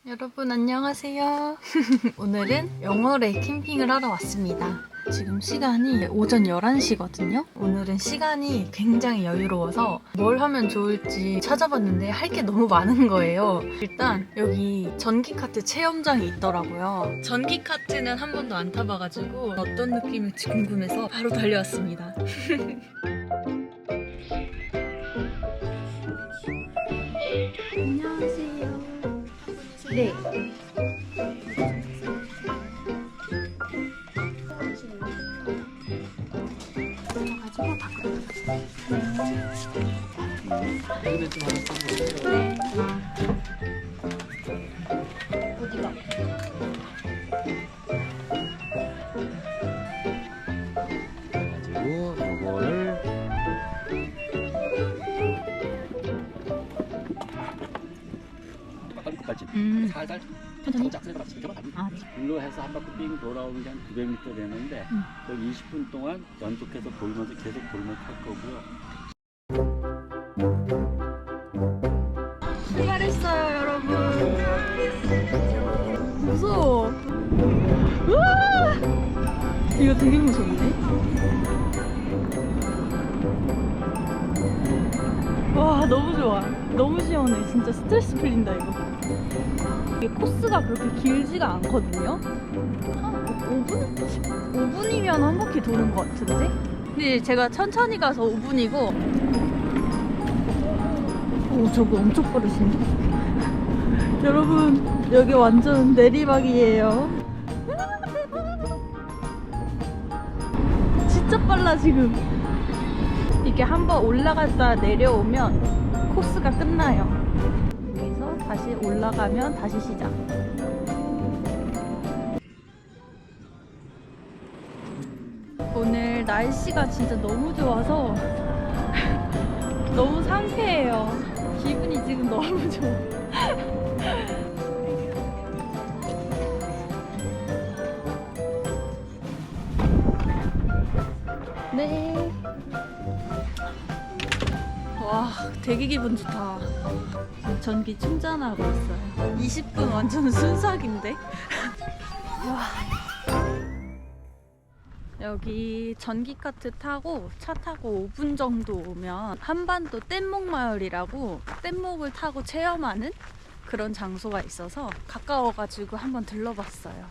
여러분 안녕하세요. 오늘은 영월에 캠핑을 하러 왔습니다. 지금 시간이 오전 11시거든요. 오늘은 시간이 굉장히 여유로워서 뭘 하면 좋을지 찾아봤는데 할 게 너무 많은 거예요. 일단 여기 전기카트 체험장이 있더라고요. 전기카트는 한 번도 안 타봐가지고 어떤 느낌일지 궁금해서 바로 달려왔습니다. 안녕하세요. 네. 가지고 밖으로 여기는 좀 하나 써보세요. 네. 어디가? 가지고 요거를 끝까지 살살 천천히? 짝새가 지켜봐. 아, 네. 불로 해서 한 바퀴 빙 돌아오는 게 한 900m 되는데 거기 20분 동안 연속해서 돌면서 계속 돌면 탈 거고요. 출발했어요, 여러분. 무서워. 우와! 이거 되게 무서운데? 와, 너무 좋아. 너무 시원해. 진짜 스트레스 풀린다, 이거. 이게 코스가 그렇게 길지가 않거든요? 한 5분? 5분이면 한 바퀴 도는 것 같은데? 근데 제가 천천히 가서 5분이고, 오, 저거 엄청 빠르신데? 여러분, 여기 완전 내리막이에요. 진짜 빨라, 지금. 이게 한번 올라갔다 내려오면 코스가 끝나요. 여기서 다시 올라가면 다시 시작. 오늘 날씨가 진짜 너무 좋아서 너무 상쾌해요. 기분이 지금 너무 좋아. 네. 와, 되게 기분 좋다. 전기 충전하고 있어요. 20분 완전 순삭인데? 와. 여기 전기카트 타고 차 타고 5분 정도 오면 한반도 뗏목마을이라고 뗏목을 타고 체험하는 그런 장소가 있어서 가까워가지고 한번 들러봤어요.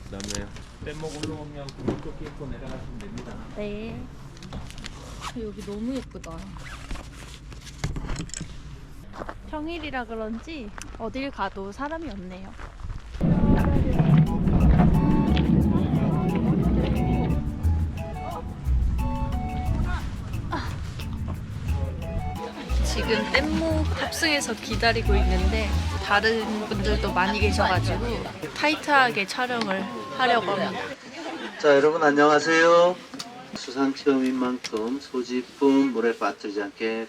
그다음에 뗏목 올라오면 구멍조끼 입고 내려가시면 됩니다. 네. 여기 너무 예쁘다. 평일이라 그런지 어딜 가도 사람이 없네요. 지금 뗏목 탑승해서 기다리고 있는데 다른 분들도 많이 계셔가지고 타이트하게 촬영을 하려고 합니다. 자, 여러분 안녕하세요. 수상 체험인 만큼 소지품 물에 빠뜨리지 않게.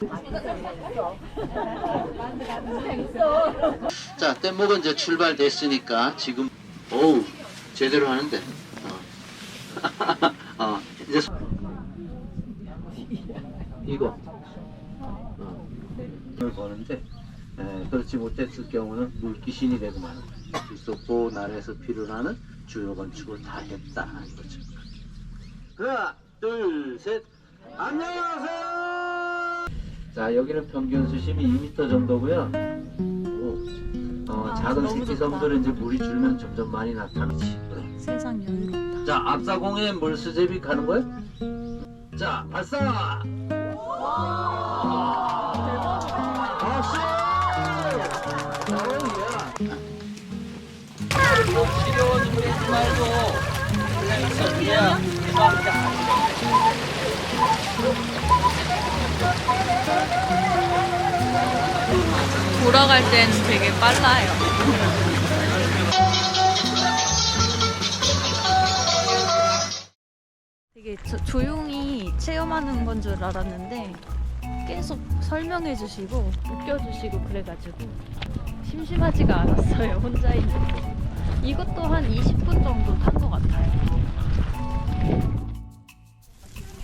자, 뗏목은 이제 출발됐으니까 지금 오우 제대로 하는데. 이제 이거 을 보는데 그렇지 못했을 경우는 물귀신이 되고 마는 거예요. 있었고 나라에서 필요로 하는 주요 건축을 다 했다 하는 거죠. 하나, 둘, 셋. 안녕하세요. 자, 여기는 평균 수심이 2m 정도고요. 작은 새끼섬들은 이제 물이 줄면 점점 많이 나타나지. 그래. 세상 여유롭다. 자, 앞사공에 물수제비 가는 거예요? 자, 발사! 박수! 시려운 물 있지 말고 그냥 있어줘야 돌아갈 때는 되게 빨라요. 되게 조용히 체험하는 건 줄 알았는데 계속 설명해 주시고 웃겨 주시고 그래가지고 심심하지가 않았어요, 혼자 있는 거. 이것도 한 20분 정도 탄 것 같아요.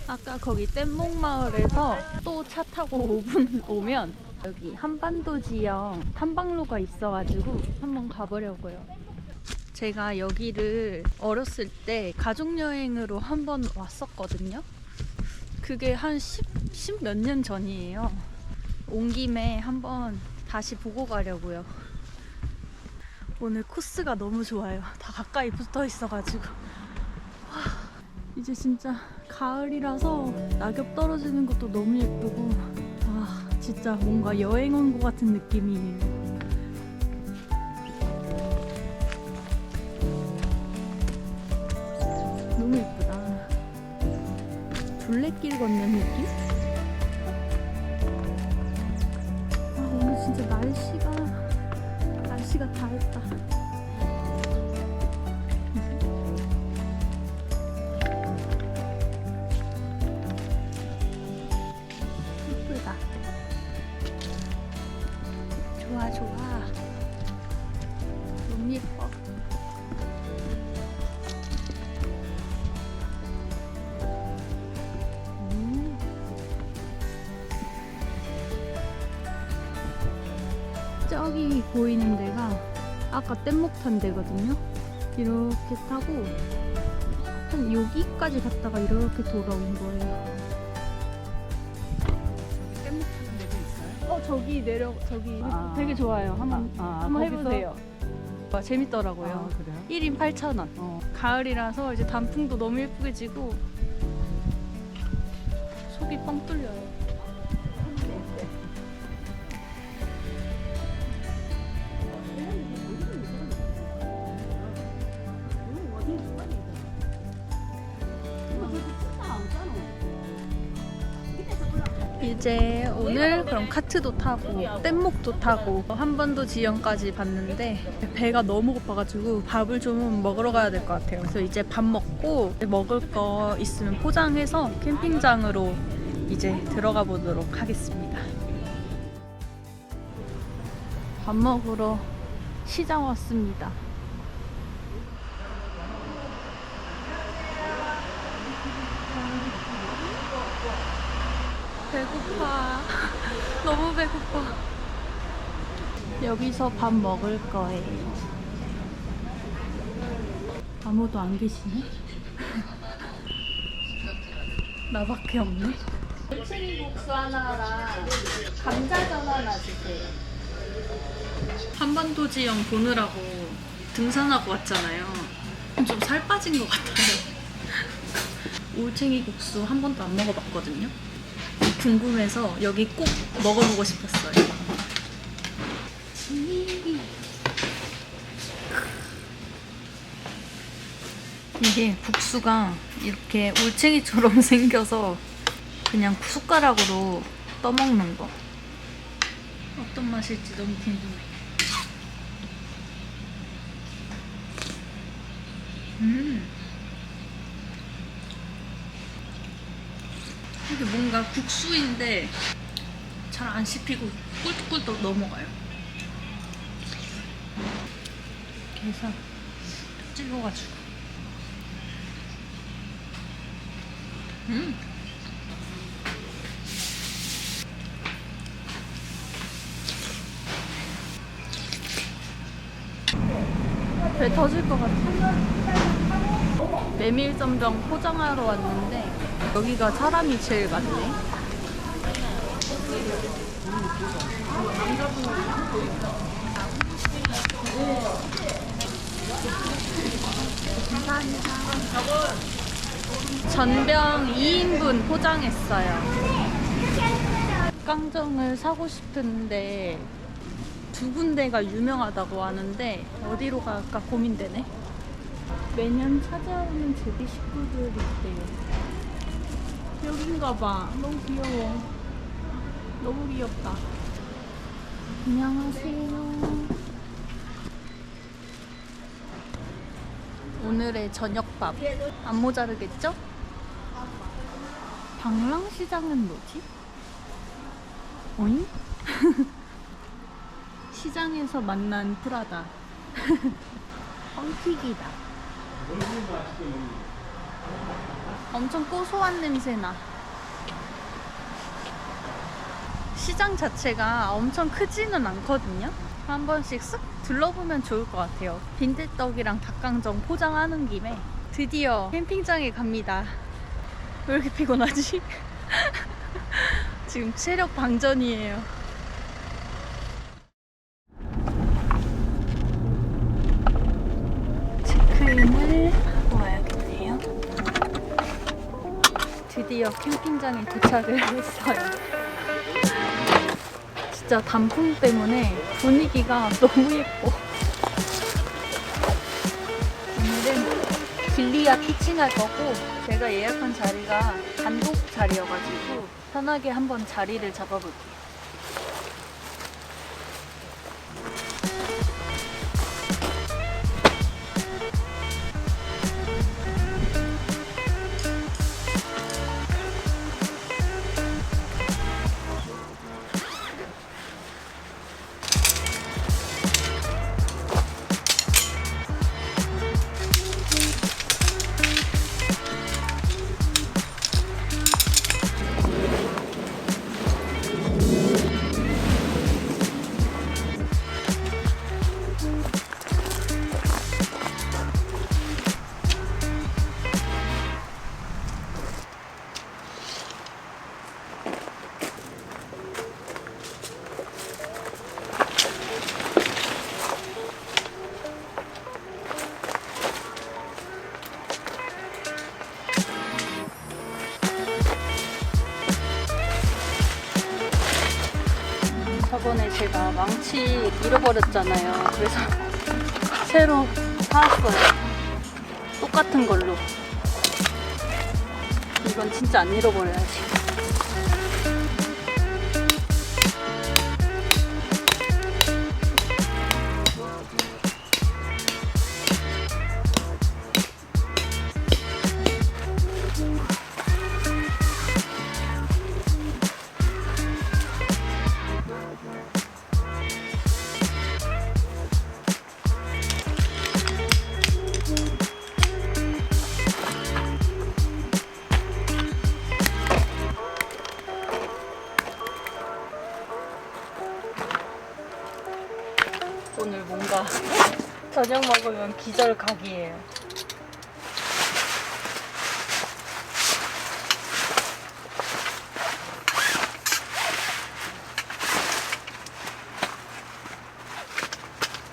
아까 거기 뗏목마을에서 또 차 타고 5분 오면 여기 한반도 지형 탐방로가 있어가지고 한번 가보려고요. 제가 여기를 어렸을 때 가족여행으로 한번 왔었거든요. 그게 한 10 몇 년 전이에요. 온 김에 한번 다시 보고 가려고요. 오늘 코스가 너무 좋아요. 다 가까이 붙어 있어가지고. 와, 이제 진짜 가을이라서 낙엽 떨어지는 것도 너무 예쁘고, 와, 진짜 뭔가 여행 온 것 같은 느낌이에요. 너무 예쁘다. 둘레길 걷는 느낌? 아, 오늘 진짜 날씨가 다 했다. 예쁘다. 좋아, 좋아. 너무 예뻐. 저기 보이는 데가 아까 뗏목 탄 데거든요. 이렇게 타고 한 여기까지 갔다가 이렇게 돌아온 거예요. 깻목 타는 데도 있어요? 저기 저기 아. 되게 좋아요. 한번 거기서? 해보세요. 와, 재밌더라고요. 그래요? 1인 8,000원. 가을이라서 이제 단풍도 너무 예쁘게 지고 속이 뻥 뚫려요. 이제 오늘 그럼 카트도 타고 뗏목도 타고 한반도 지형까지 봤는데 배가 너무 고파가지고 밥을 좀 먹으러 가야 될 것 같아요. 그래서 이제 밥 먹고 먹을 거 있으면 포장해서 캠핑장으로 이제 들어가 보도록 하겠습니다. 밥 먹으러 시장 왔습니다. 배고파. 너무 배고파. 여기서 밥 먹을 거예요. 아무도 안 계시네? 나밖에 없네? 칠리국수 하나랑 감자전 하나 주세요. 한반도 지형 보느라고 등산하고 왔잖아요. 좀 살 빠진 것 같아요. 올챙이 국수 한 번도 안 먹어봤거든요. 궁금해서 여기 꼭 먹어보고 싶었어요. 이게 국수가 이렇게 올챙이처럼 생겨서 그냥 숟가락으로 떠먹는 거. 어떤 맛일지 너무 궁금해. 이게 뭔가 국수인데 잘 안 씹히고 꿀떡꿀떡 넘어가요. 이렇게 해서 찍어가지고. 배 터질 것 같아. 메밀전병 포장하러 왔는데 여기가 사람이 제일 많네. 감사합니다. 전병 2인분 포장했어요. 깡정을 사고 싶은데 두 군데가 유명하다고 하는데 어디로 갈까 고민되네. 매년 찾아오는 제비 식구들이 있대요. 여긴가 봐. 너무 귀여워. 너무 귀엽다. 안녕하세요. 오늘의 저녁밥 안 모자르겠죠? 방랑시장은 뭐지? 어잉? 시장에서 만난 프라다. 뻥튀기다. 엄청 고소한 냄새나. 시장 자체가 엄청 크지는 않거든요. 한 번씩 쓱 둘러보면 좋을 것 같아요. 빈대떡이랑 닭강정 포장하는 김에 드디어 캠핑장에 갑니다. 왜 이렇게 피곤하지? 지금 체력 방전이에요. 체크인을 하고 와야겠네요. 드디어 캠핑장에 도착을 했어요. 진짜 단풍 때문에 분위기가 너무 예뻐. 오늘은 길리아 피칭할 거고, 제가 예약한 자리가 단독 자리여가지고 편하게 한번 자리를 잡아볼게요. 저번에 제가 망치 잃어버렸잖아요. 그래서 새로 사왔어요. 똑같은 걸로. 이건 진짜 안 잃어버려야지. 오늘 뭔가 저녁 먹으면 기절각이에요.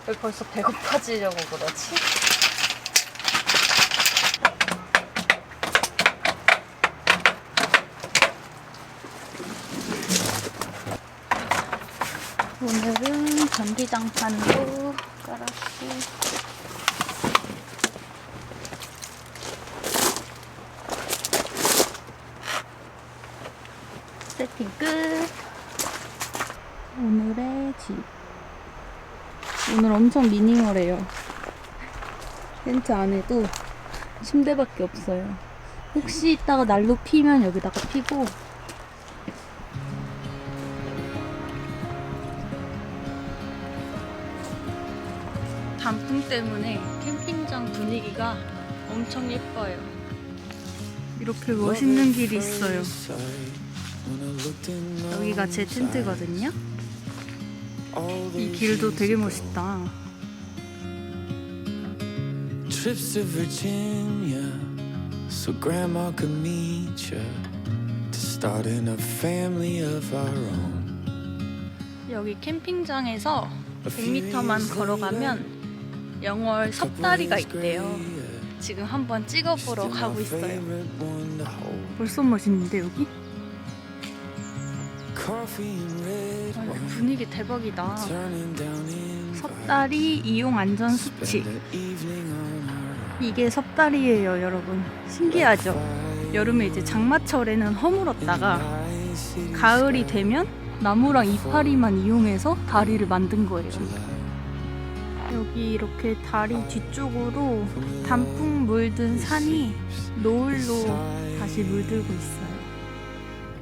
왜 벌써 배고파지려고 그러지? 오늘은 전기장판도 깔았고, 세팅 끝. 오늘의 집. 오늘 엄청 미니멀해요. 텐트 안에도 침대밖에 없어요. 혹시 이따가 난로 피면 여기다가 피고, 단풍 때문에 캠핑장 분위기가 엄청 예뻐요. 이렇게 멋있는 길이 있어요. 여기가 제 텐트거든요. 이 길도 되게 멋있다. Trips to Virginia, so Grandma could meet you, to starting a family of our own. 여기 캠핑장에서 100m만 걸어가면 영월 섭다리가 있대요. 지금 한번 찍어보러 가고 있어요. 벌써 멋있는데 여기? 분위기 대박이다. 섭다리 이용 안전 수칙. 이게 섭다리예요, 여러분. 신기하죠? 여름에 이제 장마철에는 허물었다가 가을이 되면 나무랑 이파리만 이용해서 다리를 만든 거예요. 여기 이렇게 다리 뒤쪽으로 단풍 물든 산이 노을로 다시 물들고 있어요.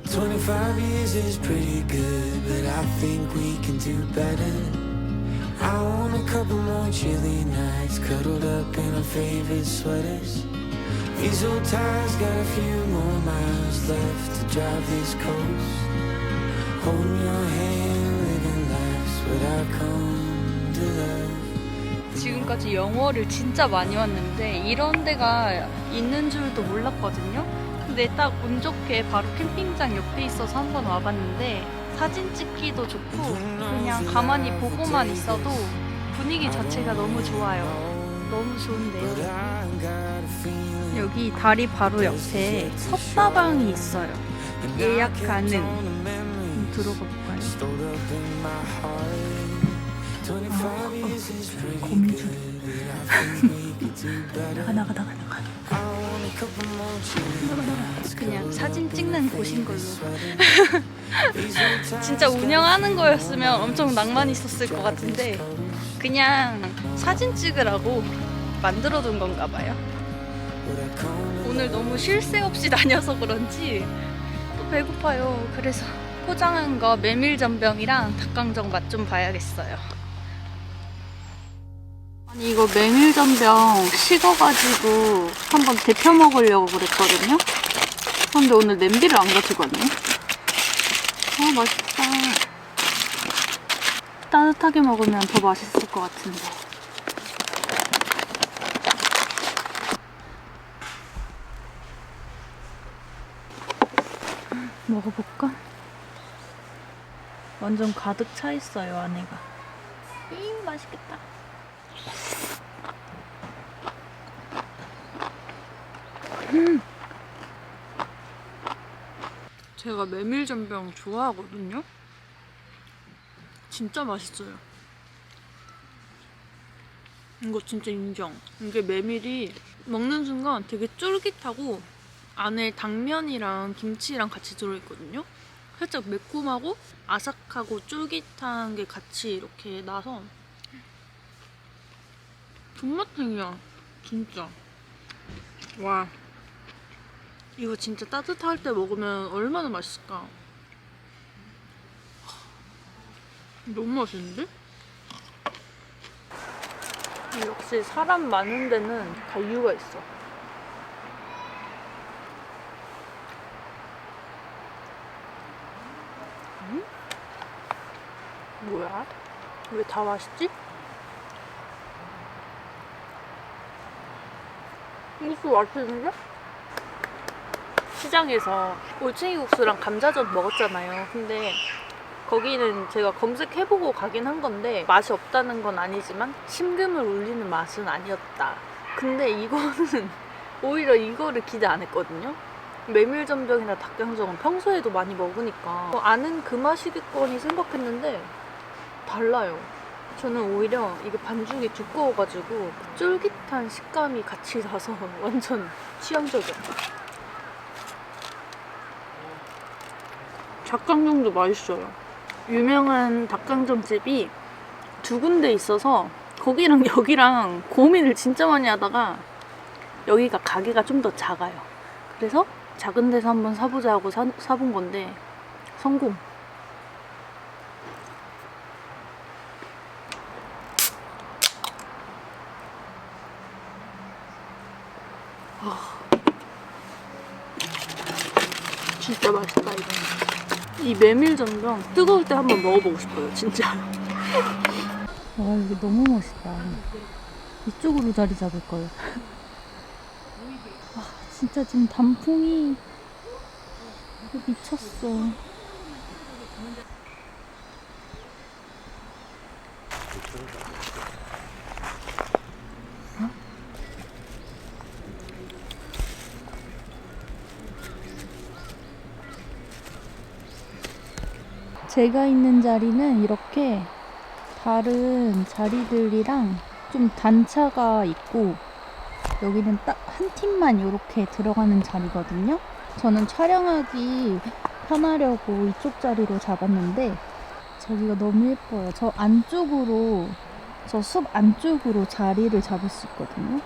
25 years is pretty good, but I think we can do better. I want a couple more chilly nights, cuddled up in our favorite sweaters. These old tires got a few more miles left to drive this coast. Holding your hand, living lives without come to love. 지금까지 영월을 진짜 많이 왔는데 이런 데가 있는 줄도 몰랐거든요. 근데 딱 운 좋게 바로 캠핑장 옆에 있어서 한번 와봤는데 사진 찍기도 좋고 그냥 가만히 보고만 있어도 분위기 자체가 너무 좋아요. 너무 좋은데요. 여기 다리 바로 옆에 섭다방이 있어요. 예약 가능. 한번 들어가 볼까요? 거미줄. 나가. 그냥 사진 찍는 곳인 걸로. 진짜 운영하는 거였으면 엄청 낭만 있었을 것 같은데 그냥 사진 찍으라고 만들어둔 건가 봐요. 오늘 너무 쉴 새 없이 다녀서 그런지 또 배고파요. 그래서 포장한 거 메밀전병이랑 닭강정 맛 좀 봐야겠어요. 아니 이거 메밀전병 식어가지고 한번 데펴 먹으려고 그랬거든요. 근데 오늘 냄비를 안 가지고 왔네. 아 맛있다. 따뜻하게 먹으면 더 맛있을 것 같은데. 먹어볼까? 완전 가득 차 있어요 안에가. 맛있겠다. 제가 메밀전병 좋아하거든요. 진짜 맛있어요. 이거 진짜 인정. 이게 메밀이 먹는 순간 되게 쫄깃하고 안에 당면이랑 김치랑 같이 들어있거든요. 살짝 매콤하고 아삭하고 쫄깃한 게 같이 이렇게 나서 존맛탱이야 진짜. 와 이거 진짜 따뜻할 때 먹으면 얼마나 맛있을까. 너무 맛있는데? 역시 사람 많은 데는 다 이유가 있어. 뭐야? 왜 다 맛있지? 이것도 맛있는데? 시장에서 올챙이 국수랑 감자전 먹었잖아요. 근데 거기는 제가 검색해보고 가긴 한 건데 맛이 없다는 건 아니지만 심금을 울리는 맛은 아니었다. 근데 이거는 오히려 이거를 기대 안 했거든요. 메밀전병이나 닭강정은 평소에도 많이 먹으니까 아는 그 맛이겠거니 생각했는데 달라요. 저는 오히려 이게 반죽이 두꺼워가지고 쫄깃한 식감이 같이 나서 완전 취향적이었다. 닭강정도 맛있어요. 유명한 닭강정집이 두 군데 있어서 거기랑 여기랑 고민을 진짜 많이 하다가 여기가 가게가 좀 더 작아요. 그래서 작은 데서 한번 사보자 하고 사본 건데 성공. 진짜 맛있다 이거. 이 메밀전병 뜨거울 때 한번 먹어보고 싶어요 진짜. 와 이게 너무 멋있다. 이쪽으로 자리 잡을 걸. 와 진짜 지금 단풍이 미쳤어. 제가 있는 자리는 이렇게 다른 자리들이랑 좀 단차가 있고 여기는 딱 한 팀만 이렇게 들어가는 자리거든요. 저는 촬영하기 편하려고 이쪽 자리로 잡았는데 저기가 너무 예뻐요. 저 안쪽으로, 저 숲 안쪽으로 자리를 잡을 수 있거든요.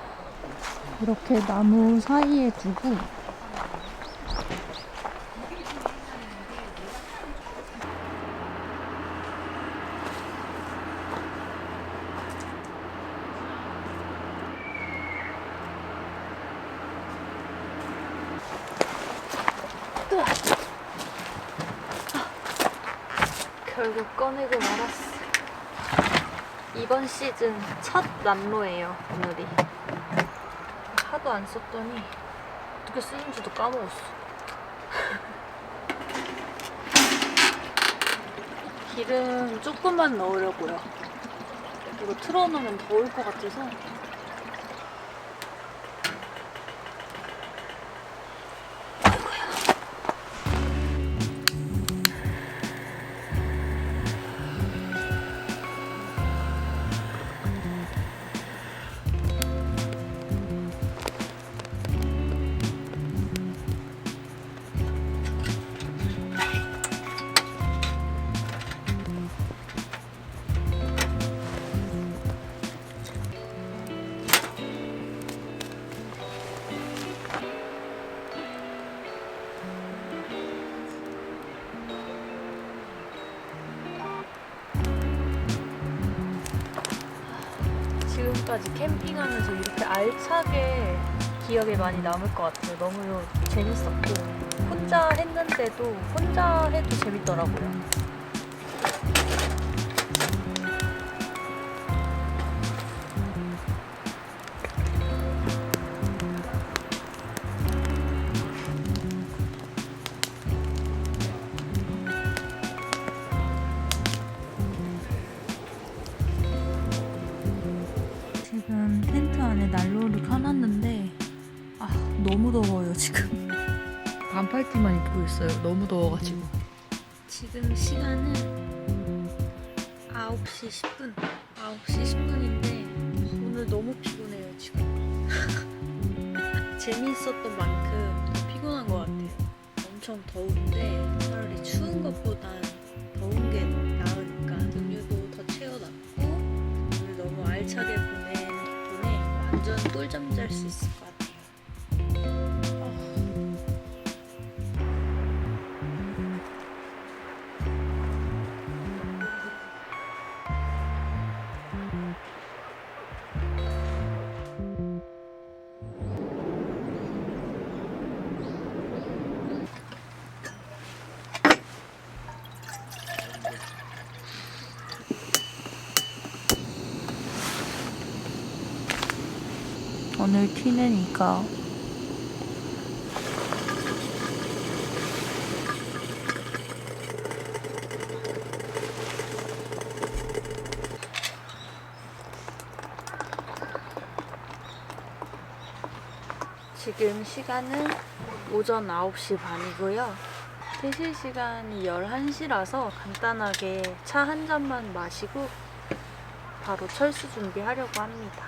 이렇게 나무 사이에 두고 결국 꺼내고 말았어. 이번 시즌 첫 난로예요, 오늘이. 하도 안 썼더니 어떻게 쓰는지도 까먹었어. 기름 조금만 넣으려고요. 이거 틀어놓으면 더울 것 같아서. 지금까지 캠핑하면서 이렇게 알차게 기억에 많이 남을 것 같아요. 너무 재밌었고 혼자 했는데도 혼자 해도 재밌더라고요. 지금 텐트 안에 난로를 켜놨는데 너무 더워요 지금. 반팔티만 입고 있어요. 너무 더워가지고. 지금 시간은 9시 10분. 9시 10분인데 오늘 너무 피곤해요 지금. 재미있었던 만큼 더 피곤한 것 같아요. 엄청 더운데 차라리 추운 것보단 더운 게 나으니까 음료도 더 채워놨고 오늘 너무 알차게 보낸 덕분에 완전 꿀잠 잘 수 있을 것 같아요. 오늘 티는 이거. 지금 시간은 오전 9시 반이고요. 퇴실 시간이 11시라서 간단하게 차 한 잔만 마시고 바로 철수 준비하려고 합니다.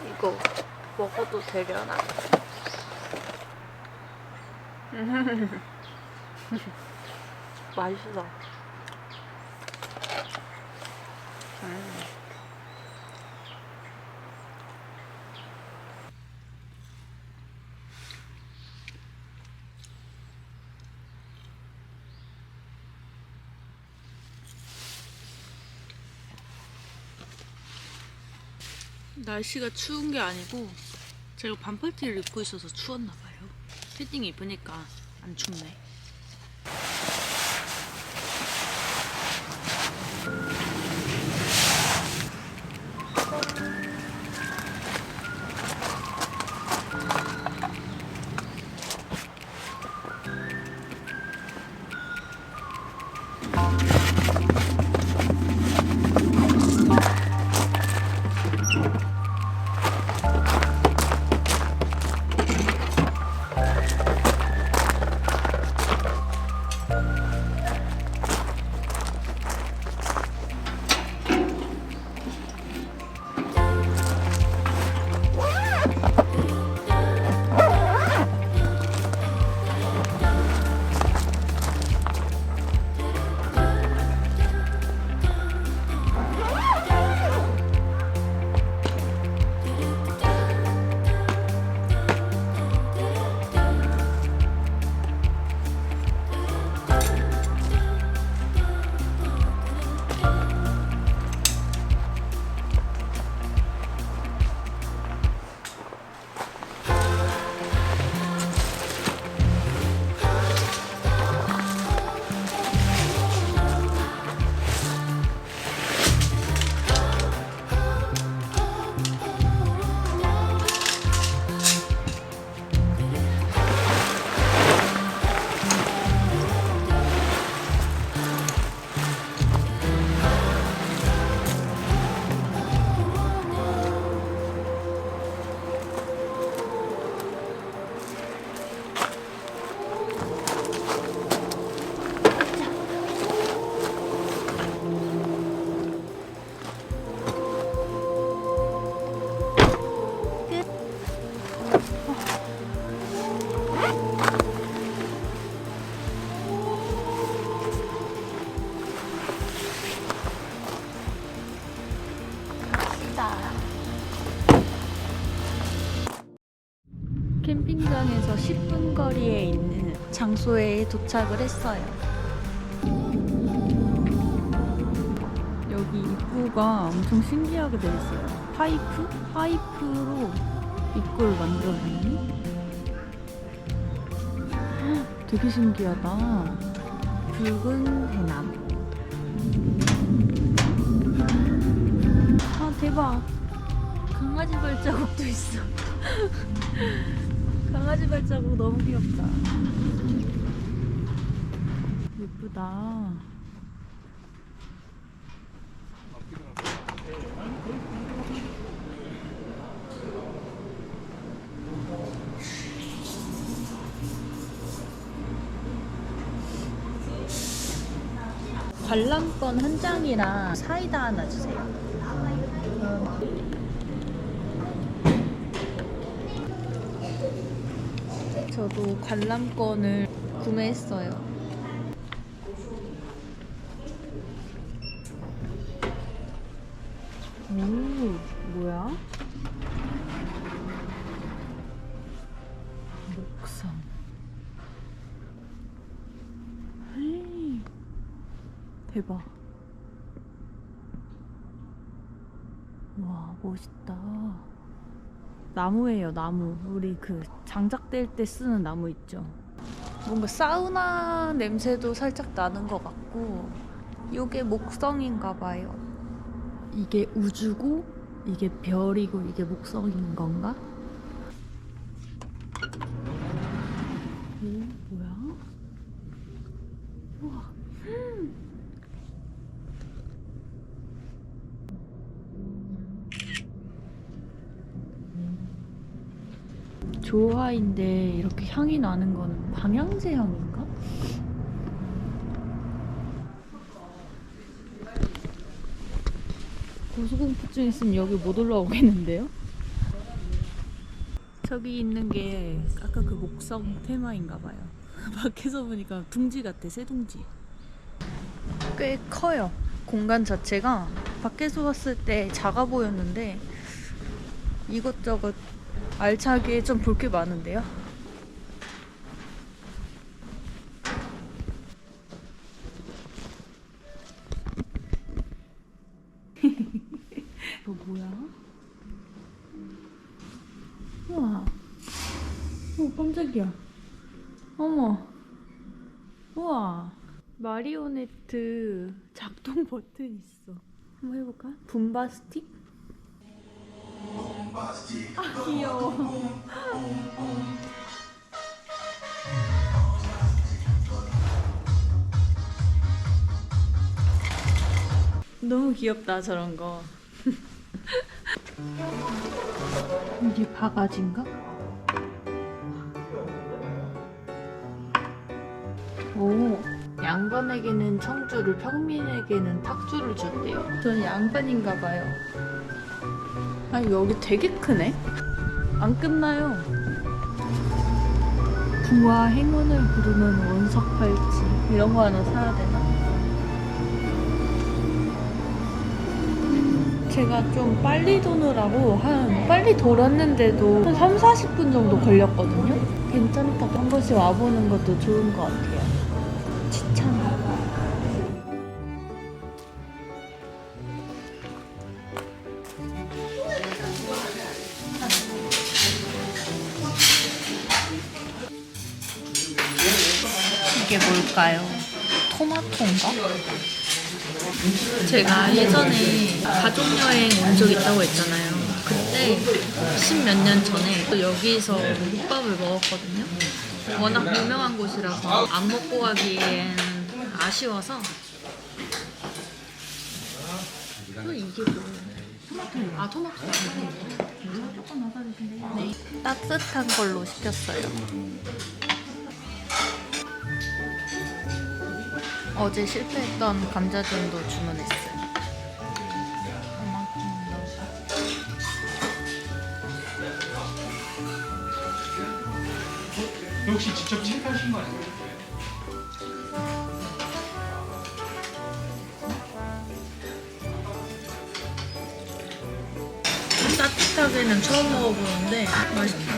이거 먹어도 되려나? 맛있어. 날씨가 추운 게 아니고 제가 반팔티를 입고 있어서 추웠나 봐요. 패딩 입으니까 안 춥네. 걸음거리에 있는 장소에 도착을 했어요. 여기 입구가 엄청 신기하게 되어 있어요. 파이프로 입구를 만들어놨네. 되게 신기하다. 붉은 대나무. 아, 대박. 강아지 발자국도 있어. 강아지 발자국 너무 귀엽다. 예쁘다. 관람권 한 장이랑 사이다 하나 주세요. 저도 관람권을 구매했어요. 오, 뭐야? 목성. 헤이, 대박. 와, 멋있다. 나무예요, 나무. 우리 그 장작될 때 쓰는 나무 있죠. 뭔가 사우나 냄새도 살짝 나는 것 같고, 이게 목성인가 봐요. 이게 우주고, 이게 별이고, 이게 목성인 건가? 오, 뭐야? 우와. 조화인데 이렇게 향이 나는 거는 방향제 향인가? 고소공포증 있으면 여기 못 올라오겠는데요? 저기 있는 게 아까 그 목성 테마인가 봐요. 밖에서 보니까 둥지 같아, 새둥지. 꽤 커요. 공간 자체가 밖에서 봤을 때 작아 보였는데 이것저것 알차게 좀 볼 게 많은데요. 이거 뭐야? 우와. 오, 깜짝이야. 어머. 우와. 마리오네트 작동 버튼 있어. 한번 해볼까? 붐바 스틱? 아, 귀여워. 너무 귀엽다, 저런 거. 이게 바가지인가? 오, 양반에게는 청주를, 평민에게는 탁주를 줬대요. 저는 양반인가 봐요. 아니, 여기 되게 크네? 안 끝나요. 부와 행운을 부르는 원석 팔찌. 이런 거 하나 사야 되나? 제가 좀 빨리 도느라고 빨리 돌았는데도 한 3, 40분 정도 걸렸거든요? 괜찮다. 한 번씩 와보는 것도 좋은 것 같아요. 추천. 이게 뭘까요? 토마토인가? 제가 예전에 가족여행 온 적 있다고 했잖아요. 그때 10몇 년 전에 또 여기서 국밥을 먹었거든요. 워낙 유명한 곳이라서 안 먹고 가기엔 아쉬워서. 이게 뭐예요? 아, 토마토. 조금 넣어주시면 네. 따뜻한 걸로 시켰어요. 어제 실패했던 감자전도 주문했어요. 혹시 직접 체크하신 거 아니에요? 따뜻하게는 처음 먹어보는데 맛있다.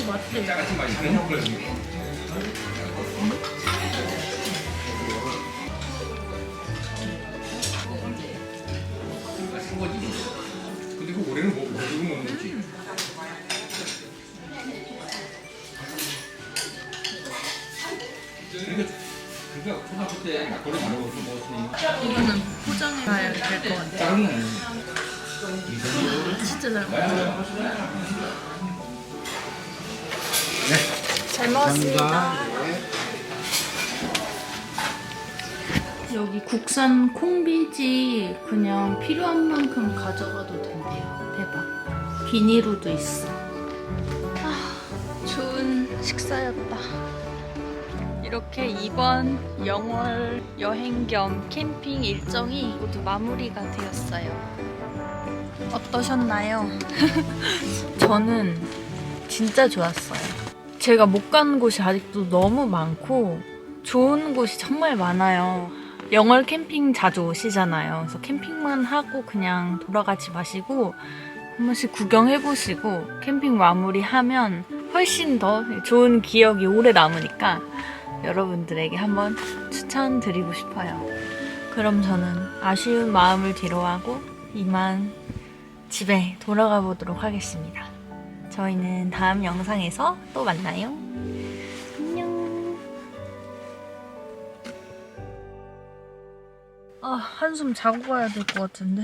맛집. 짜같이 맛있는 걸. 근데 그 올해는 뭐 가지고 먹는 거지? 그러니까 초등학교 때 막걸리 많이 먹었으니 이거는 포장해 가야 될 것 같아요. 다른 건 진짜 잘 먹어요. 잘 먹었습니다. 여기 국산 콩비지 그냥 필요한 만큼 가져가도 된대요. 대박. 비닐우도 있어. 좋은 식사였다. 이렇게 이번 영월 여행 겸 캠핑 일정이 모두 마무리가 되었어요. 어떠셨나요? 저는 진짜 좋았어요. 제가 못 간 곳이 아직도 너무 많고 좋은 곳이 정말 많아요. 영월 캠핑 자주 오시잖아요. 그래서 캠핑만 하고 그냥 돌아가지 마시고 한 번씩 구경해보시고 캠핑 마무리하면 훨씬 더 좋은 기억이 오래 남으니까 여러분들에게 한번 추천드리고 싶어요. 그럼 저는 아쉬운 마음을 뒤로하고 이만 집에 돌아가 보도록 하겠습니다. 저희는 다음 영상에서 또 만나요. 안녕. 한숨 자고 가야 될 것 같은데.